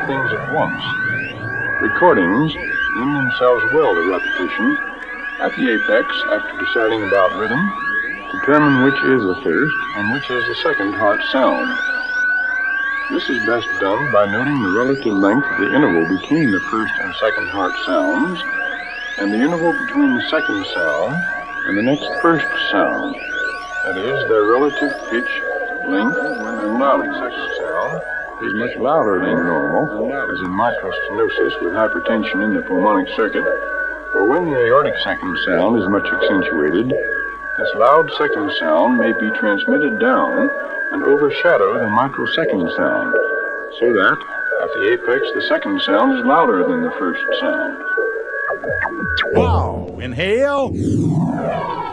things at once. Recordings lend themselves well to repetition. At the apex, after deciding about rhythm, determine which is the first and which is the second heart sound. This is best done by noting the relative length of the interval between the first and second heart sounds, and the interval between the second sound and the next first sound. That is, their relative pitch, length, and louding. Second sound is much louder than normal, as in mitral stenosis with hypertension in the pulmonic circuit, or when the aortic second sound is much accentuated. This loud second sound may be transmitted down and overshadow the mitral second sound, so that, at the apex, the second sound is louder than the first sound. Wow! Inhale.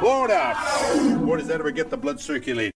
Blow it out. Boy, does that ever get the blood circulating.